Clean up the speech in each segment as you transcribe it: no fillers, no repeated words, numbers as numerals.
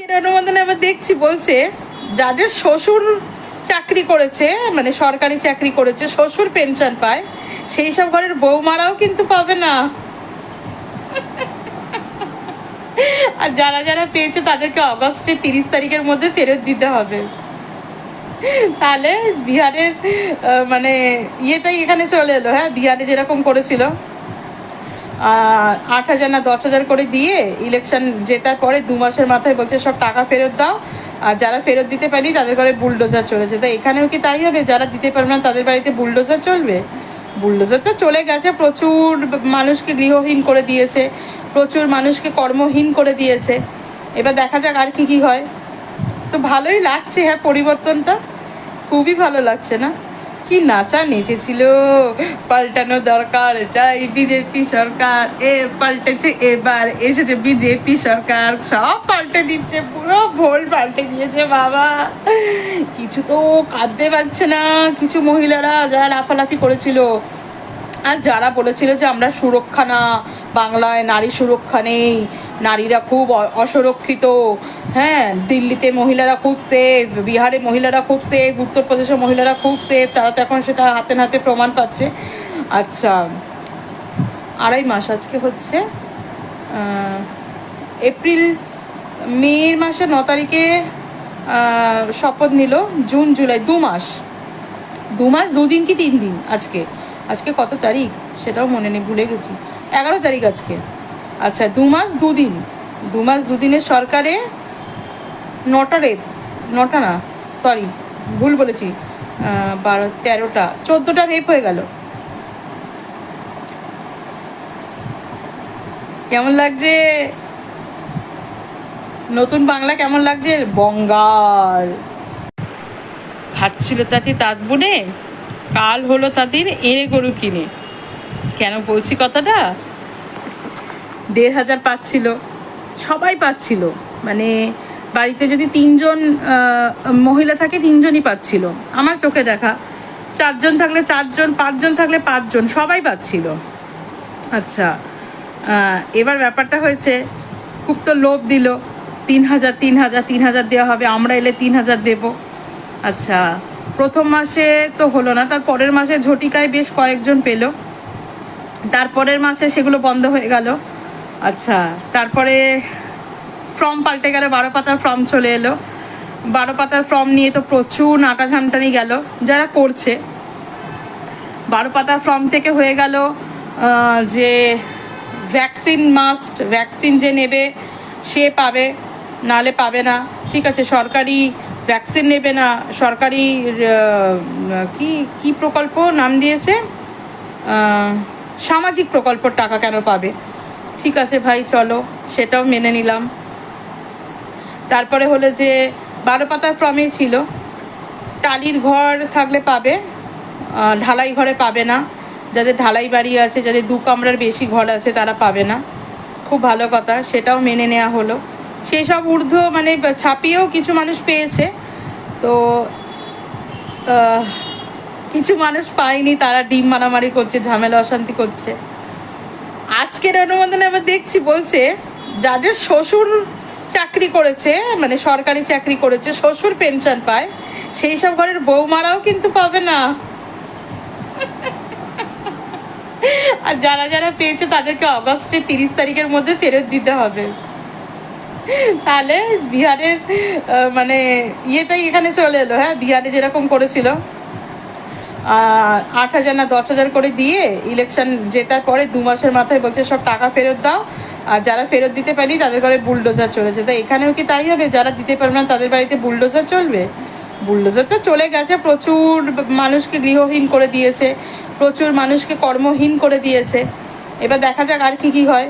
আজকের অনুমোদনে আবার দেখছি বলছে যাদের শ্বশুর চাকরি করেছে, মানে সরকারি চাকরি করেছে, শ্বশুর পেনশন পায়, সেই সব ঘরের বৌমারাও কিন্তু পাবে না। আর যারা যারা পেয়েছে তাদেরকে অগস্টের 30 তারিখের মধ্যে ফেরত দিতে হবে। তাহলে বিহারের মানে ইয়েটাই এখানে চলে এলো। হ্যাঁ, বিহারে যেরকম করেছিল 8,000 না 10,000 করে দিয়ে ইলেকশন জেতার পরে 2 মাসের মাথায় বলছে সব টাকা ফেরত দাও, আর যারা ফেরত দিতে পারি তাদের ঘরে বুলডোজার চলেছে। তো এখানেও কি তাই হবে? যারা দিতে পারবে না তাদের বাড়িতে বুলডোজার চলবে? বুলডোজার তো চলে গেছে, প্রচুর মানুষকে গৃহহীন করে দিয়েছে, প্রচুর মানুষকে কর্মহীন করে দিয়েছে। এবার দেখা যাক আর কি কি হয়। তো ভালোই লাগছে, হ্যাঁ, পরিবর্তনটা খুবই ভালো লাগছে না? কি নাচা নেচেছিল, পাল্টানো দরকার, চাই বিজেপি সরকার, পাল্টেছে, এবার এসেছে বিজেপি সরকার, সব পাল্টে দিচ্ছে, পুরো ভোল পাল্টে দিয়েছে বাবা। কিছু তো কাঁদতে পারছে না কিছু মহিলারা যারা লাফালাফি করেছিল, আর যারা বলেছিল যে আমরা সুরক্ষা না, বাংলায় নারী সুরক্ষা নেই, নারীরা খুব অসুরক্ষিত, হ্যাঁ, দিল্লিতে মহিলারা খুব সেফ, বিহারে মহিলারা খুব সেফ, উত্তরপ্রদেশের মহিলারা খুব সেফ, তারা তো এখন সেটা হাতে নাতে প্রমাণ পাচ্ছে। আচ্ছা, 2.5 মাস আজকে হচ্ছে এপ্রিল, মে মাসে 9 তারিখে শপথ নিল, জুন জুলাই 2 মাস, 2 মাস 2 দিন কি 3 দিন। আজকে আজকে কত তারিখ সেটাও মনে নেই, ভুলে গেছি, 11 তারিখ আজকে। আচ্ছা, 2 মাস 2 দিন, 2 মাস 2 দিনের সরকারে 9টা রেপ, 9টা না, সরি ভুল বলেছি, 12, 13টা, 14টা রেপ হয়ে গেল। কেমন লাগছে নতুন বাংলা? কেমন লাগছে? বঙ্গাল খাচ্ছিল তাতে তাঁত বুনে, কাল হলো তাদের এড়ে গরু কিনে। কেন বলছি কথাটা? 1,500 পাচ্ছিল, সবাই পাচ্ছিল, মানে বাড়িতে যদি 3 জন মহিলা থাকে 3 জনই পাচ্ছিল, আমার চোখে দেখা। 4 জন থাকলে 4 জন, 5 জন থাকলে 5 জন, সবাই পাচ্ছিল। আচ্ছা, এবার ব্যাপারটা হয়েছে, খুব তো লোভ দিল, 3,000 3,000 3,000 দেওয়া হবে, আমরা এলে 3,000 দেবো। আচ্ছা, প্রথম মাসে তো হলো না, তার পরের মাসে ঝটিকায় বেশ কয়েকজন পেল, তারপরের মাসে সেগুলো বন্ধ হয়ে গেল। আচ্ছা, তারপরে ফর্ম পাল্টে গেল, 12 পাতার ফর্ম চলে এলো, 12 পাতার ফর্ম নিয়ে তো প্রচুর নাটাঘামটানি গেল যারা করছে। 12 পাতার ফর্ম থেকে হয়ে গেল যে ভ্যাকসিন মাস্ট, ভ্যাকসিন যে নেবে সে পাবে, নালে পাবে না। ঠিক আছে, সরকারি ভ্যাকসিন নেবে না, সরকারি কি কি প্রকল্প নাম দিয়েছে, সামাজিক প্রকল্পর টাকা কেন পাবে? ঠিক আছে ভাই, চলো সেটাও মেনে নিলাম। তারপরে হলো যে 12 পাতার ফর্মে ছিল টালির ঘর থাকলে পাবে, ঢালাই ঘরে পাবে না, যাদের ঢালাই বাড়ি আছে, যাদের 2 কামরার বেশি ঘর আছে তারা পাবে না। খুব ভালো কথা, সেটাও মেনে নেওয়া হলো। সেই সব ঊর্ধ্ব মানে ছাপিয়েও কিছু মানুষ পেয়েছে, তো কিছু মানুষ পায়নি, তারা ডিম মারামারি করছে, ঝামেলা অশান্তি করছে। আজকের অনুমোদনে আবার দেখছি বলছে যাদের শ্বশুর চাকরি করেছে, মানে সরকারি চাকরি করেছে, শ্বশুর পেনশন পায়, সেই সব ঘরের বৌমারাও কিন্তু পাবে না। আর যারা যারা পেয়েছে তাদেরকে অগস্টের 30 তারিখের মধ্যে ফেরত দিতে হবে। তাহলে বিহারের মানে ইয়েটাই এখানে চলে এলো। হ্যাঁ, বিহারে যেরকম করেছিল 8,000 না 10,000 করে দিয়ে ইলেকশন জেতার পরে 2 মাসের মাথায় বলছে সব টাকা ফেরত দাও, আর যারা ফেরত দিতে পারি তাদের ঘরে বুলডোজার চলেছে। তো এখানেও কি তাই হবে? যারা দিতে পারবে না তাদের বাড়িতে বুলডোজার চলবে? বুলডোজার তো চলে গেছে, প্রচুর মানুষকে গৃহহীন করে দিয়েছে, প্রচুর মানুষকে কর্মহীন করে দিয়েছে। এবার দেখা যাক আর কি কি হয়।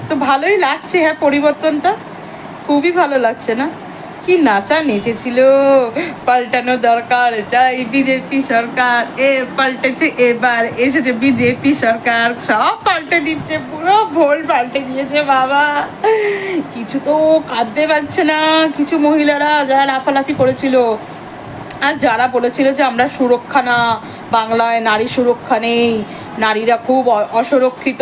তো ভালোই লাগছে, হ্যাঁ, পরিবর্তনটা খুবই ভালো লাগছে না? কি নাচা নেচেছিল, পাল্টানো দরকার, চাই বিজেপি সরকার, পাল্টেছে, এবার এসেছে বিজেপি সরকার, সব পাল্টে দিচ্ছে, পুরো ভোল পাল্টে দিয়েছে বাবা। কিছু তো কাঁদতে পারছে না কিছু মহিলারা যারা লাফালাফি করেছিল, আর যারা বলেছিল যে আমরা সুরক্ষা না, বাংলায় নারী সুরক্ষা নেই, নারীরা খুব অসুরক্ষিত,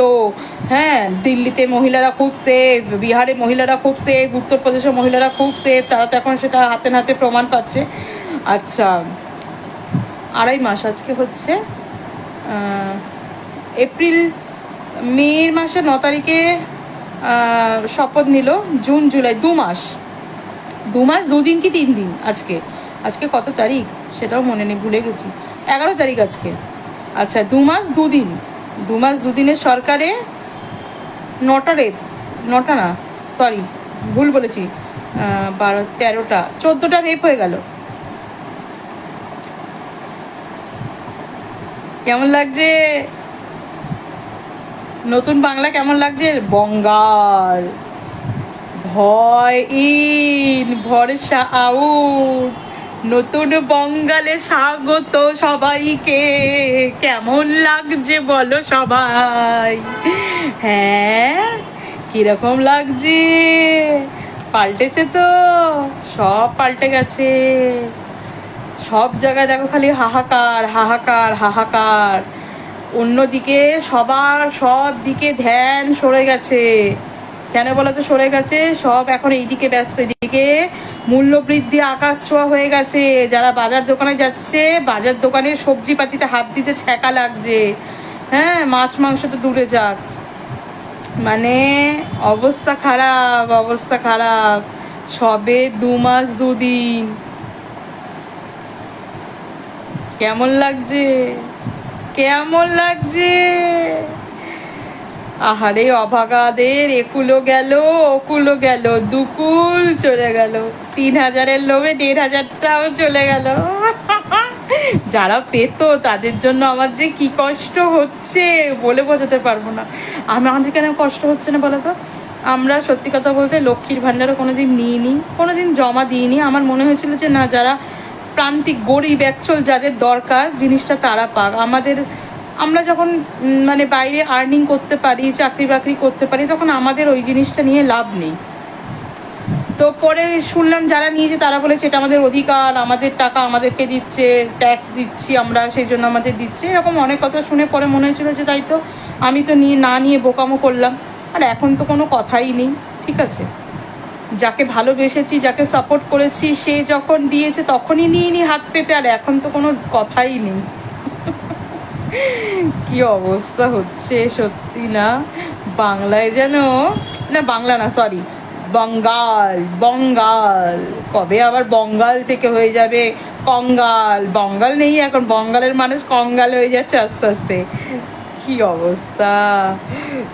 হ্যাঁ, দিল্লিতে মহিলারা খুব সেফ, বিহারে মহিলারা খুব সেফ, উত্তরপ্রদেশের মহিলারা খুব সেফ, তারা তো এখন সেটা হাতে নাতে প্রমাণ পাচ্ছে। আচ্ছা, 2.5 মাস আজকে হচ্ছে এপ্রিল, মে মাসের 9 তারিখে শপথ নিল, জুন জুলাই 2 মাস, 2 মাস 2 দিন কি 3 দিন। আজকে আজকে কত তারিখ সেটাও মনে নেই, ভুলে গেছি, 11 তারিখ আজকে। আচ্ছা, 2 মাস 2 দিন, 2 মাস 2 দিনের সরকারে 9টা রেপ, 9টা না, সরি ভুল বলেছি, 12 13টা 14টা রেপ হয়ে গেল। কেমন লাগছে নতুন বাংলা, কেমন লাগছে? বঙ্গাল, ভয় ইন, ভরসা আউট, নতুন বঙ্গালে স্বাগত সবাইকে। কেমন লাগছে বলো সবাই? হ্যাঁ, কিরকম লাগছে? পাল্টেছে তো, সব পাল্টে গেছে, সব জায়গায় দেখো খালি হাহাকার হাহাকার হাহাকার। অন্যদিকে সবার সব দিকে ধ্যান সরে গেছে। কেন বলো তো সরে গেছে? সব এখন এইদিকে ব্যস্ত, এদিকে মূল্যবৃদ্ধি আকাশ ছোঁয়া হয়ে গেছে। যারা বাজার দোকানে যাচ্ছে, বাজার দোকানে সবজি পাতিতে হাত দিতে ছ্যাঁকা লাগছে। হ্যাঁ, মাছ মাংস তো দূরে যাক, মানে অবস্থা খারাপ, অবস্থা খারাপ। সবে 2 মাস 2 দিন। কেমন লাগছে? কেমন লাগছে? আহারে অভাগাদের একুলো গেল, ওকুলো গেল, দুকুল চলে গেল, 3,000-এর লোভে 1,500টাও চলে গেল। যারা পেতো তাদের জন্য আমার যে কি কষ্ট হচ্ছে বলে বোঝাতে পারবো না। আমাদের কেন কষ্ট হচ্ছে না বলো তো? আমরা সত্যি কথা বলতে লক্ষ্মীর ভাণ্ডারও কোনোদিন নিইনি, কোনোদিন জমা দিইনি। আমার মনে হয়েছিল যে না, যারা প্রান্তিক গরিব অ্যাকচুয়াল যাদের দরকার জিনিসটা তারা পাক। আমরা যখন মানে বাইরে আর্নিং করতে পারি, চাকরি বাকরি করতে পারি, তখন আমাদের ওই জিনিসটা নিয়ে লাভ নেই। তো পরে শুনলাম যারা নিয়েছে তারা বলেছে এটা আমাদের অধিকার, আমাদের টাকা আমাদেরকে দিচ্ছে, ট্যাক্স দিচ্ছি আমরা, সেই জন্য আমাদের দিচ্ছে। এরকম অনেক কথা শুনে পরে মনে হয়েছিল যে তাই তো, আমি তো নিয়ে বোকামো করলাম। আর এখন তো কোনো কথাই নেই, ঠিক আছে? যাকে ভালোবেসেছি, যাকে সাপোর্ট করেছি, সে যখন দিয়েছে তখনই নিয়ে হাত পেতে, আর এখন তো কোনো কথাই নেই। কি অবস্থা হচ্ছে সত্যি না বাংলায়, যেন না, বাংলা না সরি, বঙ্গাল, বঙ্গাল। কবে আবার বঙ্গাল থেকে হয়ে যাবে কঙ্গাল? বঙ্গাল নেই এখন, বঙ্গালের মানুষ কঙ্গাল হয়ে যাচ্ছে আস্তে আস্তে। কি অবস্থা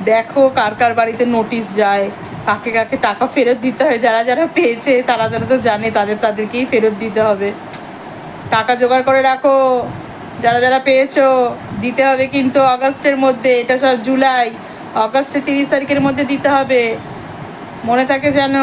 দেখো, কার কার বাড়িতে নোটিশ যায়, কাকে কাকে টাকা ফেরত দিতে হয়। যারা যারা পেয়েছে তারা তো জানে, তাদেরকেই ফেরত দিতে হবে। টাকা জোগাড় করে রাখো, যারা যারা পেয়েছো দিতে হবে কিন্তু আগস্টের মধ্যে। এটা সব জুলাই, আগস্টের 30 তারিখের মধ্যে দিতে হবে, মনে থাকে যেন।